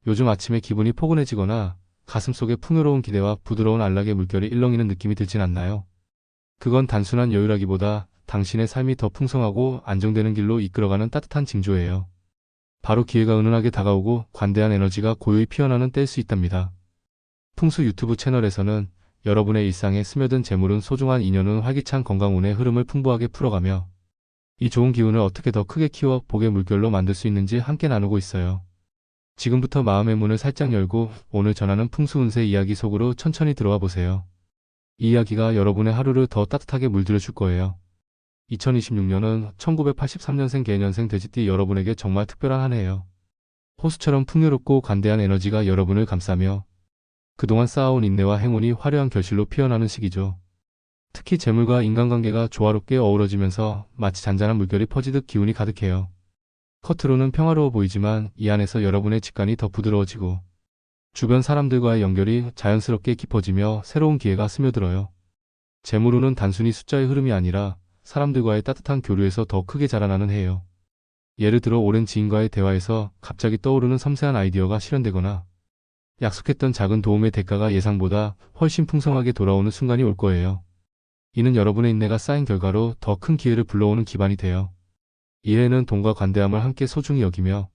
요즘 아침에 기분이 포근해지거나 가슴속에 풍요로운 기대와 부드러운 안락의 물결이 일렁이는 느낌이 들진 않나요? 그건 단순한 여유라기보다 당신의 삶이 더 풍성하고 안정되는 길로 이끌어가는 따뜻한 징조예요. 바로 기회가 은은하게 다가오고 관대한 에너지가 고요히 피어나는 때일 수 있답니다. 풍수 유튜브 채널에서는 여러분의 일상에 스며든 재물은 소중한 인연은 활기찬 건강운의 흐름을 풍부하게 풀어가며 이 좋은 기운을 어떻게 더 크게 키워 복의 물결로 만들 수 있는지 함께 나누고 있어요. 지금부터 마음의 문을 살짝 열고 오늘 전하는 풍수 운세 이야기 속으로 천천히 들어와 보세요. 이 이야기가 여러분의 하루를 더 따뜻하게 물들여 줄 거예요. 2026년은 1983년생 개년생 돼지띠 여러분에게 정말 특별한 한 해예요. 호수처럼 풍요롭고 관대한 에너지가 여러분을 감싸며 그동안 쌓아온 인내와 행운이 화려한 결실로 피어나는 시기죠. 특히 재물과 인간관계가 조화롭게 어우러지면서 마치 잔잔한 물결이 퍼지듯 기운이 가득해요. 겉으로는 평화로워 보이지만 이 안에서 여러분의 직관이 더 부드러워지고 주변 사람들과의 연결이 자연스럽게 깊어지며 새로운 기회가 스며들어요. 재물운은 단순히 숫자의 흐름이 아니라 사람들과의 따뜻한 교류에서 더 크게 자라나는 해예요. 예를 들어 오랜 지인과의 대화에서 갑자기 떠오르는 섬세한 아이디어가 실현되거나 약속했던 작은 도움의 대가가 예상보다 훨씬 풍성하게 돌아오는 순간이 올 거예요. 이는 여러분의 인내가 쌓인 결과로 더 큰 기회를 불러오는 기반이 돼요. 이 해에는 돈과 관대함을 함께 소중히 여기며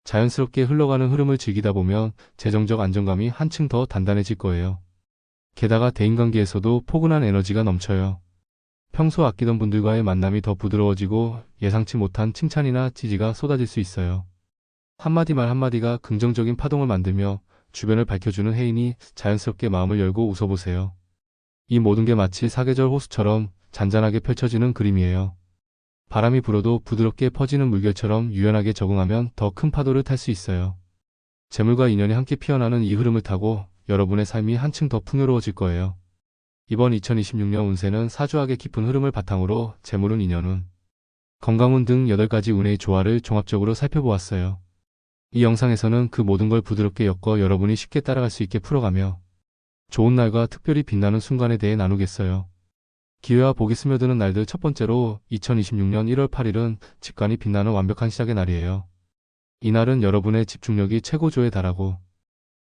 자연스럽게 흘러가는 흐름을 즐기다 보면 재정적 안정감이 한층 더 단단해질 거예요. 게다가 대인관계에서도 포근한 에너지가 넘쳐요. 평소 아끼던 분들과의 만남이 더 부드러워지고 예상치 못한 칭찬이나 지지가 쏟아질 수 있어요. 한마디 말 한마디가 긍정적인 파동을 만들며 주변을 밝혀주는 해이니 자연스럽게 마음을 열고 웃어보세요. 이 모든 게 마치 사계절 호수처럼 잔잔하게 펼쳐지는 그림이에요. 바람이 불어도 부드럽게 퍼지는 물결처럼 유연하게 적응하면 더 큰 파도를 탈 수 있어요. 재물과 인연이 함께 피어나는 이 흐름을 타고 여러분의 삶이 한층 더 풍요로워질 거예요. 이번 2026년 운세는 사주학의 깊은 흐름을 바탕으로 재물운, 인연운, 건강운 등 8가지 운의 조화를 종합적으로 살펴보았어요. 이 영상에서는 그 모든 걸 부드럽게 엮어 여러분이 쉽게 따라갈 수 있게 풀어가며 좋은 날과 특별히 빛나는 순간에 대해 나누겠어요. 기회와 복이 스며드는 날들 첫 번째로 2026년 1월 8일은 직관이 빛나는 완벽한 시작의 날이에요. 이날은 여러분의 집중력이 최고조에 달하고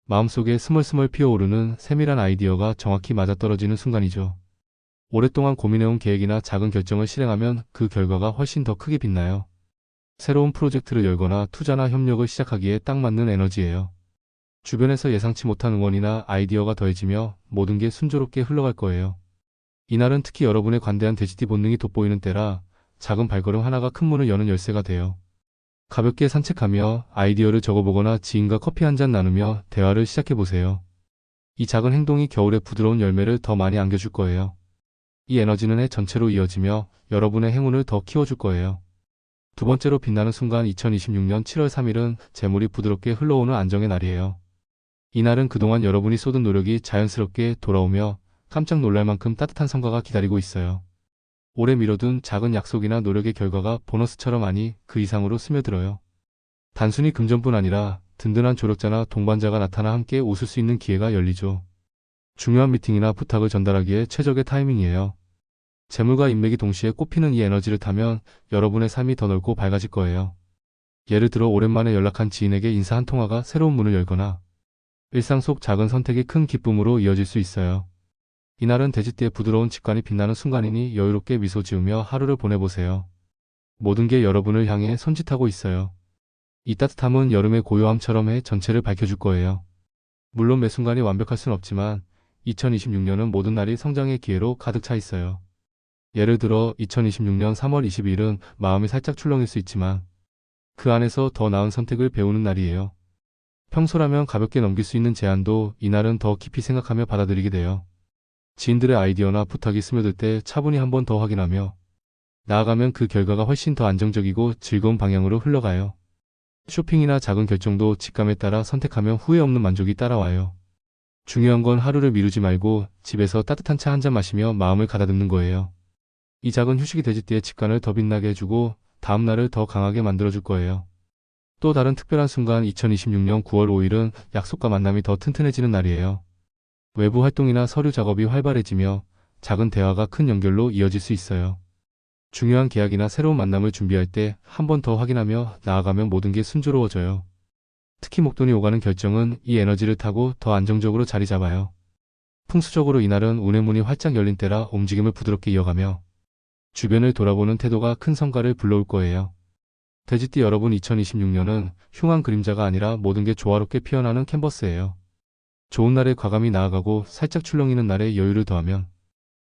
마음속에 스멀스멀 피어오르는 세밀한 아이디어가 정확히 맞아떨어지는 순간이죠. 오랫동안 고민해온 계획이나 작은 결정을 실행하면 그 결과가 훨씬 더 크게 빛나요. 새로운 프로젝트를 열거나 투자나 협력을 시작하기에 딱 맞는 에너지예요. 주변에서 예상치 못한 응원이나 아이디어가 더해지며 모든 게 순조롭게 흘러갈 거예요. 이날은 특히 여러분의 관대한 돼지띠 본능이 돋보이는 때라 작은 발걸음 하나가 큰 문을 여는 열쇠가 돼요. 가볍게 산책하며 아이디어를 적어보거나 지인과 커피 한 잔 나누며 대화를 시작해보세요. 이 작은 행동이 겨울의 부드러운 열매를 더 많이 안겨줄 거예요. 이 에너지는 해 전체로 이어지며 여러분의 행운을 더 키워줄 거예요. 두 번째로 빛나는 순간 2026년 7월 3일은 재물이 부드럽게 흘러오는 안정의 날이에요. 이날은 그동안 여러분이 쏟은 노력이 자연스럽게 돌아오며 깜짝 놀랄 만큼 따뜻한 성과가 기다리고 있어요. 오래 미뤄둔 작은 약속이나 노력의 결과가 보너스처럼 아니 그 이상으로 스며들어요. 단순히 금전뿐 아니라 든든한 조력자나 동반자가 나타나 함께 웃을 수 있는 기회가 열리죠. 중요한 미팅이나 부탁을 전달하기에 최적의 타이밍이에요. 재물과 인맥이 동시에 꽃피는 이 에너지를 타면 여러분의 삶이 더 넓고 밝아질 거예요. 예를 들어 오랜만에 연락한 지인에게 인사 한 통화가 새로운 문을 열거나 일상 속 작은 선택이 큰 기쁨으로 이어질 수 있어요. 이날은 돼지띠의 부드러운 직관이 빛나는 순간이니 여유롭게 미소 지으며 하루를 보내보세요. 모든 게 여러분을 향해 손짓하고 있어요. 이 따뜻함은 여름의 고요함처럼 해 전체를 밝혀줄 거예요. 물론 매 순간이 완벽할 순 없지만 2026년은 모든 날이 성장의 기회로 가득 차 있어요. 예를 들어 2026년 3월 22일은 마음이 살짝 출렁일 수 있지만 그 안에서 더 나은 선택을 배우는 날이에요. 평소라면 가볍게 넘길 수 있는 제안도 이날은 더 깊이 생각하며 받아들이게 돼요. 지인들의 아이디어나 부탁이 스며들 때 차분히 한 번 더 확인하며 나아가면 그 결과가 훨씬 더 안정적이고 즐거운 방향으로 흘러가요. 쇼핑이나 작은 결정도 직감에 따라 선택하면 후회 없는 만족이 따라와요. 중요한 건 하루를 미루지 말고 집에서 따뜻한 차 한 잔 마시며 마음을 가다듬는 거예요. 이 작은 휴식이 돼지띠의 직관을 더 빛나게 해주고 다음 날을 더 강하게 만들어줄 거예요. 또 다른 특별한 순간 2026년 9월 5일은 약속과 만남이 더 튼튼해지는 날이에요. 외부 활동이나 서류 작업이 활발해지며 작은 대화가 큰 연결로 이어질 수 있어요. 중요한 계약이나 새로운 만남을 준비할 때 한 번 더 확인하며 나아가면 모든 게 순조로워져요. 특히 목돈이 오가는 결정은 이 에너지를 타고 더 안정적으로 자리 잡아요. 풍수적으로 이날은 운의 문이 활짝 열린 때라 움직임을 부드럽게 이어가며 주변을 돌아보는 태도가 큰 성과를 불러올 거예요. 돼지띠 여러분, 2026년은 흉한 그림자가 아니라 모든 게 조화롭게 피어나는 캔버스예요. 좋은 날에 과감히 나아가고 살짝 출렁이는 날에 여유를 더하면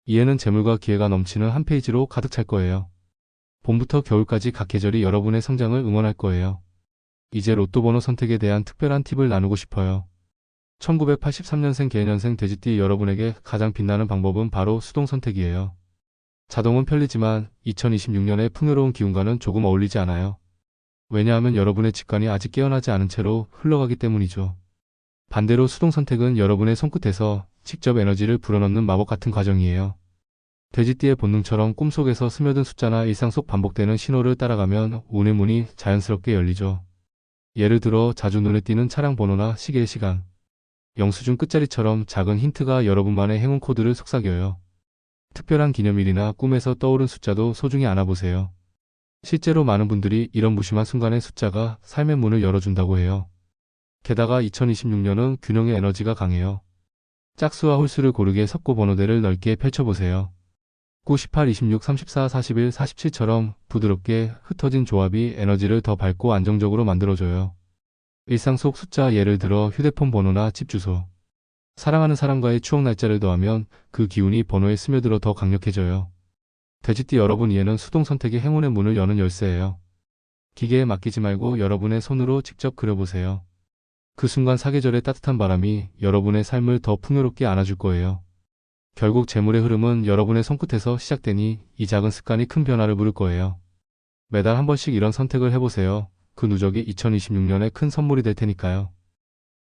이해는 재물과 기회가 넘치는 한 페이지로 가득 찰 거예요. 봄부터 겨울까지 각 계절이 여러분의 성장을 응원할 거예요. 이제 로또 번호 선택에 대한 특별한 팁을 나누고 싶어요. 1983년생 개년생 돼지띠 여러분에게 가장 빛나는 방법은 바로 수동 선택이에요. 자동은 편리지만 2026년의 풍요로운 기운과는 조금 어울리지 않아요. 왜냐하면 여러분의 직관이 아직 깨어나지 않은 채로 흘러가기 때문이죠. 반대로 수동 선택은 여러분의 손끝에서 직접 에너지를 불어넣는 마법 같은 과정이에요. 돼지띠의 본능처럼 꿈속에서 스며든 숫자나 일상 속 반복되는 신호를 따라가면 운의 문이 자연스럽게 열리죠. 예를 들어 자주 눈에 띄는 차량 번호나 시계의 시간, 영수증 끝자리처럼 작은 힌트가 여러분만의 행운 코드를 속삭여요. 특별한 기념일이나 꿈에서 떠오른 숫자도 소중히 안아보세요. 실제로 많은 분들이 이런 무심한 순간에 숫자가 삶의 문을 열어준다고 해요. 게다가 2026년은 균형의 에너지가 강해요. 짝수와 홀수를 고르게 섞고 번호대를 넓게 펼쳐보세요. 9, 18, 26, 34, 41, 47처럼 부드럽게 흩어진 조합이 에너지를 더 밝고 안정적으로 만들어줘요. 일상 속 숫자, 예를 들어 휴대폰 번호나 집 주소, 사랑하는 사람과의 추억 날짜를 더하면 그 기운이 번호에 스며들어 더 강력해져요. 돼지띠 여러분, 이해는 수동 선택이 행운의 문을 여는 열쇠예요. 기계에 맡기지 말고 여러분의 손으로 직접 그려보세요. 그 순간 사계절의 따뜻한 바람이 여러분의 삶을 더 풍요롭게 안아줄 거예요. 결국 재물의 흐름은 여러분의 손끝에서 시작되니 이 작은 습관이 큰 변화를 부를 거예요. 매달 한 번씩 이런 선택을 해보세요. 그 누적이 2026년에 큰 선물이 될 테니까요.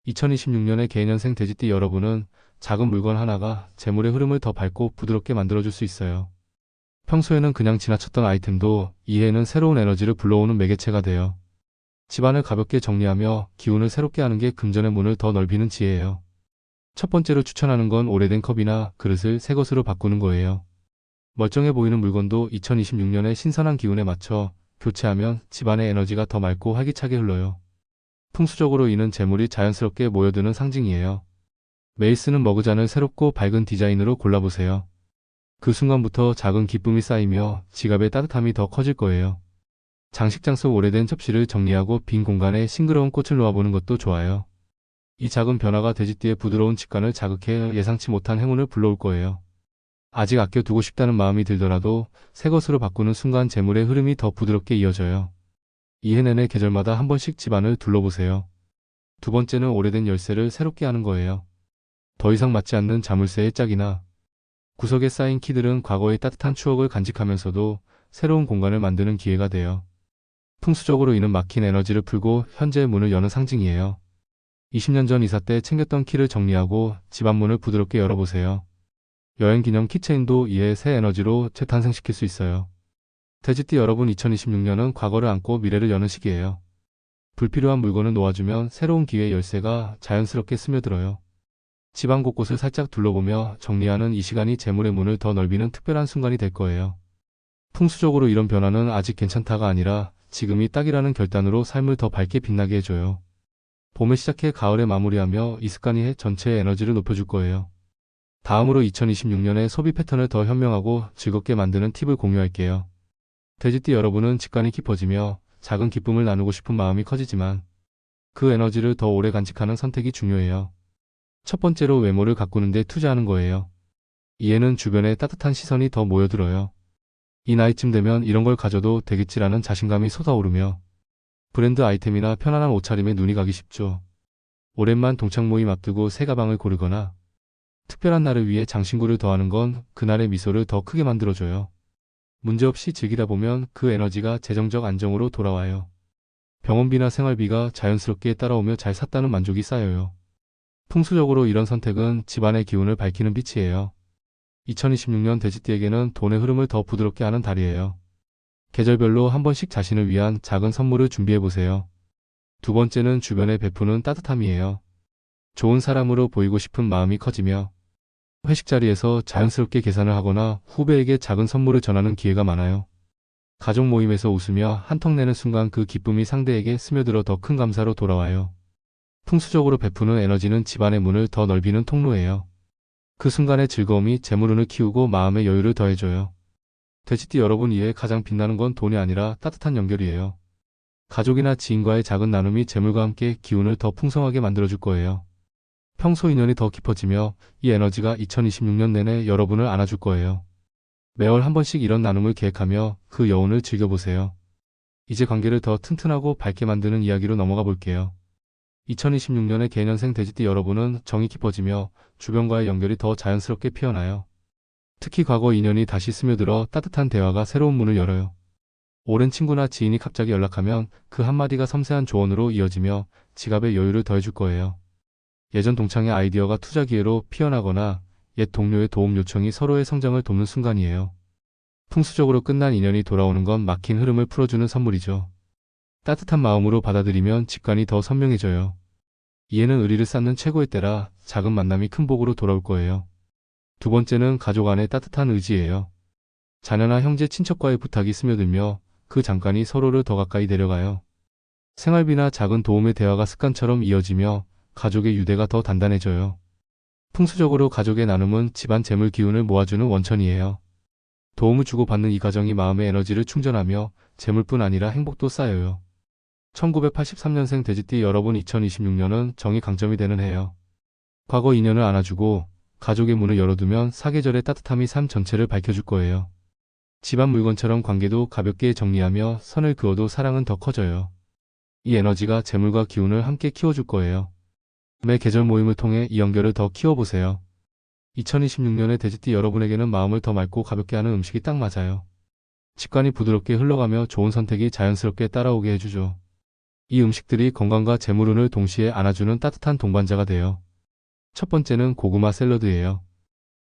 2026년의 개년생 돼지띠 여러분은 작은 물건 하나가 재물의 흐름을 더 밝고 부드럽게 만들어줄 수 있어요. 평소에는 그냥 지나쳤던 아이템도 이해에는 새로운 에너지를 불러오는 매개체가 돼요. 집안을 가볍게 정리하며 기운을 새롭게 하는 게 금전의 문을 더 넓히는 지혜예요. 첫 번째로 추천하는 건 오래된 컵이나 그릇을 새 것으로 바꾸는 거예요. 멀쩡해 보이는 물건도 2026년의 신선한 기운에 맞춰 교체하면 집안의 에너지가 더 맑고 활기차게 흘러요. 풍수적으로 이는 재물이 자연스럽게 모여드는 상징이에요. 매일 쓰는 머그잔을 새롭고 밝은 디자인으로 골라보세요. 그 순간부터 작은 기쁨이 쌓이며 지갑의 따뜻함이 더 커질 거예요. 장식장 속 오래된 접시를 정리하고 빈 공간에 싱그러운 꽃을 놓아보는 것도 좋아요. 이 작은 변화가 돼지띠의 부드러운 직관을 자극해 예상치 못한 행운을 불러올 거예요. 아직 아껴두고 싶다는 마음이 들더라도 새 것으로 바꾸는 순간 재물의 흐름이 더 부드럽게 이어져요. 이해 내내 계절마다 한 번씩 집안을 둘러보세요. 두 번째는 오래된 열쇠를 새롭게 하는 거예요. 더 이상 맞지 않는 자물쇠의 짝이나 구석에 쌓인 키들은 과거의 따뜻한 추억을 간직하면서도 새로운 공간을 만드는 기회가 돼요. 풍수적으로 이는 막힌 에너지를 풀고 현재의 문을 여는 상징이에요. 20년 전 이사 때 챙겼던 키를 정리하고 집안 문을 부드럽게 열어보세요. 여행 기념 키체인도 이에 새 에너지로 재탄생시킬 수 있어요. 돼지띠 여러분, 2026년은 과거를 안고 미래를 여는 시기예요. 불필요한 물건을 놓아주면 새로운 기회의 열쇠가 자연스럽게 스며들어요. 집안 곳곳을 살짝 둘러보며 정리하는 이 시간이 재물의 문을 더 넓히는 특별한 순간이 될 거예요. 풍수적으로 이런 변화는 아직 괜찮다가 아니라 지금이 딱이라는 결단으로 삶을 더 밝게 빛나게 해줘요. 봄에 시작해 가을에 마무리하며 이 습관이 전체의 에너지를 높여줄 거예요. 다음으로 2026년의 소비 패턴을 더 현명하고 즐겁게 만드는 팁을 공유할게요. 돼지띠 여러분은 직관이 깊어지며 작은 기쁨을 나누고 싶은 마음이 커지지만 그 에너지를 더 오래 간직하는 선택이 중요해요. 첫 번째로 외모를 가꾸는 데 투자하는 거예요. 이에는 주변에 따뜻한 시선이 더 모여들어요. 이 나이쯤 되면 이런 걸 가져도 되겠지라는 자신감이 솟아오르며 브랜드 아이템이나 편안한 옷차림에 눈이 가기 쉽죠. 오랜만 동창 모임 앞두고 새 가방을 고르거나 특별한 날을 위해 장신구를 더하는 건 그날의 미소를 더 크게 만들어줘요. 문제없이 즐기다 보면 그 에너지가 재정적 안정으로 돌아와요. 병원비나 생활비가 자연스럽게 따라오며 잘 샀다는 만족이 쌓여요. 풍수적으로 이런 선택은 집안의 기운을 밝히는 빛이에요. 2026년 돼지띠에게는 돈의 흐름을 더 부드럽게 하는 달이에요. 계절별로 한 번씩 자신을 위한 작은 선물을 준비해보세요. 두 번째는 주변에 베푸는 따뜻함이에요. 좋은 사람으로 보이고 싶은 마음이 커지며 회식 자리에서 자연스럽게 계산을 하거나 후배에게 작은 선물을 전하는 기회가 많아요. 가족 모임에서 웃으며 한턱 내는 순간 그 기쁨이 상대에게 스며들어 더 큰 감사로 돌아와요. 풍수적으로 베푸는 에너지는 집안의 문을 더 넓히는 통로예요. 그 순간의 즐거움이 재물운을 키우고 마음의 여유를 더해줘요. 돼지띠 여러분 이외에 가장 빛나는 건 돈이 아니라 따뜻한 연결이에요. 가족이나 지인과의 작은 나눔이 재물과 함께 기운을 더 풍성하게 만들어줄 거예요. 평소 인연이 더 깊어지며 이 에너지가 2026년 내내 여러분을 안아줄 거예요. 매월 한 번씩 이런 나눔을 계획하며 그 여운을 즐겨보세요. 이제 관계를 더 튼튼하고 밝게 만드는 이야기로 넘어가 볼게요. 2026년의 개년생 돼지띠 여러분은 정이 깊어지며 주변과의 연결이 더 자연스럽게 피어나요. 특히 과거 인연이 다시 스며들어 따뜻한 대화가 새로운 문을 열어요. 오랜 친구나 지인이 갑자기 연락하면 그 한마디가 섬세한 조언으로 이어지며 지갑의 여유를 더해줄 거예요. 예전 동창의 아이디어가 투자 기회로 피어나거나 옛 동료의 도움 요청이 서로의 성장을 돕는 순간이에요. 풍수적으로 끝난 인연이 돌아오는 건 막힌 흐름을 풀어주는 선물이죠. 따뜻한 마음으로 받아들이면 직관이 더 선명해져요. 이해는 의리를 쌓는 최고의 때라 작은 만남이 큰 복으로 돌아올 거예요. 두 번째는 가족 안의 따뜻한 의지예요. 자녀나 형제 친척과의 부탁이 스며들며 그 잠깐이 서로를 더 가까이 데려가요. 생활비나 작은 도움의 대화가 습관처럼 이어지며 가족의 유대가 더 단단해져요. 풍수적으로 가족의 나눔은 집안 재물 기운을 모아주는 원천이에요. 도움을 주고받는 이 과정이 마음의 에너지를 충전하며 재물뿐 아니라 행복도 쌓여요. 1983년생 돼지띠 여러분 2026년은 정이 강점이 되는 해요. 과거 인연을 안아주고 가족의 문을 열어두면 사계절의 따뜻함이 삶 전체를 밝혀줄 거예요. 집안 물건처럼 관계도 가볍게 정리하며 선을 그어도 사랑은 더 커져요. 이 에너지가 재물과 기운을 함께 키워줄 거예요. 매 계절 모임을 통해 이 연결을 더 키워보세요. 2026년의 돼지띠 여러분에게는 마음을 더 맑고 가볍게 하는 음식이 딱 맞아요. 직관이 부드럽게 흘러가며 좋은 선택이 자연스럽게 따라오게 해주죠. 이 음식들이 건강과 재물운을 동시에 안아주는 따뜻한 동반자가 돼요. 첫 번째는 고구마 샐러드예요.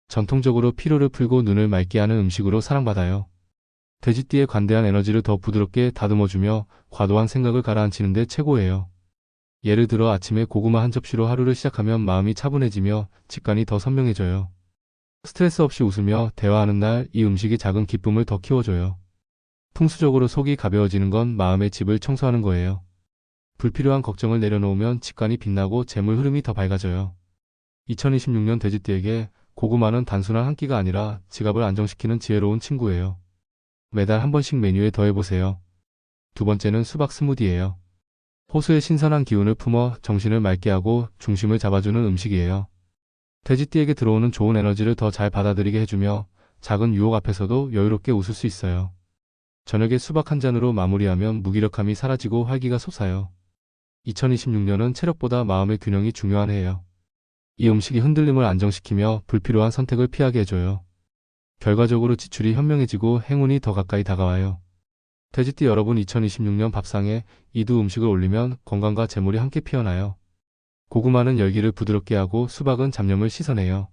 전통적으로 피로를 풀고 눈을 맑게 하는 음식으로 사랑받아요. 돼지띠의 관대한 에너지를 더 부드럽게 다듬어주며 과도한 생각을 가라앉히는 데 최고예요. 예를 들어 아침에 고구마 한 접시로 하루를 시작하면 마음이 차분해지며 직관이 더 선명해져요. 스트레스 없이 웃으며 대화하는 날 이 음식이 작은 기쁨을 더 키워줘요. 풍수적으로 속이 가벼워지는 건 마음의 집을 청소하는 거예요. 불필요한 걱정을 내려놓으면 직관이 빛나고 재물 흐름이 더 밝아져요. 2026년 돼지띠에게 고구마는 단순한 한 끼가 아니라 지갑을 안정시키는 지혜로운 친구예요. 매달 한 번씩 메뉴에 더해보세요. 두 번째는 수박 스무디예요. 호수의 신선한 기운을 품어 정신을 맑게 하고 중심을 잡아주는 음식이에요. 돼지띠에게 들어오는 좋은 에너지를 더 잘 받아들이게 해주며 작은 유혹 앞에서도 여유롭게 웃을 수 있어요. 저녁에 수박 한 잔으로 마무리하면 무기력함이 사라지고 활기가 솟아요. 2026년은 체력보다 마음의 균형이 중요한 해예요. 이 음식이 흔들림을 안정시키며 불필요한 선택을 피하게 해줘요. 결과적으로 지출이 현명해지고 행운이 더 가까이 다가와요. 돼지띠 여러분 2026년 밥상에 이 두 음식을 올리면 건강과 재물이 함께 피어나요. 고구마는 열기를 부드럽게 하고 수박은 잡념을 씻어내요.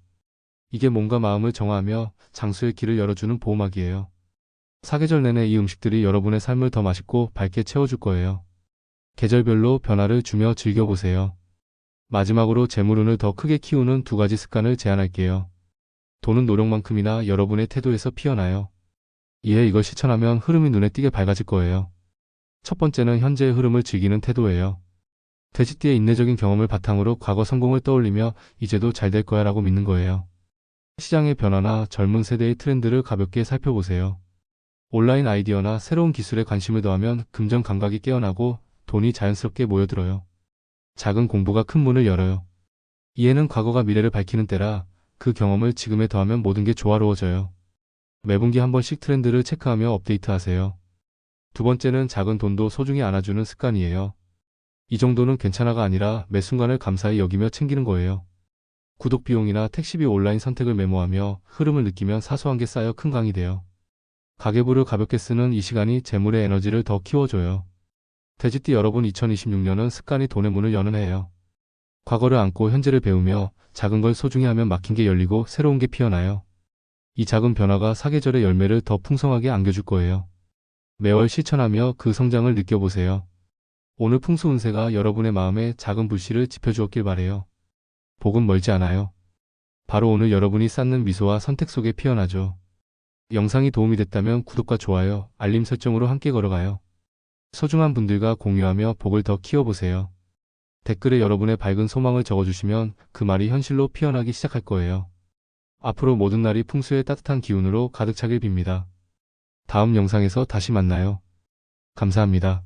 이게 몸과 마음을 정화하며 장수의 길을 열어주는 보호막이에요. 사계절 내내 이 음식들이 여러분의 삶을 더 맛있고 밝게 채워줄 거예요. 계절별로 변화를 주며 즐겨보세요. 마지막으로 재물운을 더 크게 키우는 두 가지 습관을 제안할게요. 돈은 노력만큼이나 여러분의 태도에서 피어나요. 이에 이걸 실천하면 흐름이 눈에 띄게 밝아질 거예요. 첫 번째는 현재의 흐름을 즐기는 태도예요. 돼지띠의 인내적인 경험을 바탕으로 과거 성공을 떠올리며 이제도 잘 될 거야 라고 믿는 거예요. 시장의 변화나 젊은 세대의 트렌드를 가볍게 살펴보세요. 온라인 아이디어나 새로운 기술에 관심을 더하면 금전 감각이 깨어나고 돈이 자연스럽게 모여들어요. 작은 공부가 큰 문을 열어요. 이해는 과거가 미래를 밝히는 때라 그 경험을 지금에 더하면 모든 게 조화로워져요. 매분기 한 번씩 트렌드를 체크하며 업데이트하세요. 두 번째는 작은 돈도 소중히 안아주는 습관이에요. 이 정도는 괜찮아가 아니라 매 순간을 감사히 여기며 챙기는 거예요. 구독 비용이나 택시비 온라인 선택을 메모하며 흐름을 느끼면 사소한 게 쌓여 큰 강이 돼요. 가계부를 가볍게 쓰는 이 시간이 재물의 에너지를 더 키워줘요. 돼지띠 여러분 2026년은 습관이 돈의 문을 여는 해예요. 과거를 안고 현재를 배우며 작은 걸 소중히 하면 막힌 게 열리고 새로운 게 피어나요. 이 작은 변화가 사계절의 열매를 더 풍성하게 안겨줄 거예요. 매월 실천하며 그 성장을 느껴보세요. 오늘 풍수 운세가 여러분의 마음에 작은 불씨를 지펴주었길 바래요. 복은 멀지 않아요. 바로 오늘 여러분이 쌓는 미소와 선택 속에 피어나죠. 영상이 도움이 됐다면 구독과 좋아요, 알림 설정으로 함께 걸어가요. 소중한 분들과 공유하며 복을 더 키워보세요. 댓글에 여러분의 밝은 소망을 적어주시면 그 말이 현실로 피어나기 시작할 거예요. 앞으로 모든 날이 풍수의 따뜻한 기운으로 가득 차길 빕니다. 다음 영상에서 다시 만나요. 감사합니다.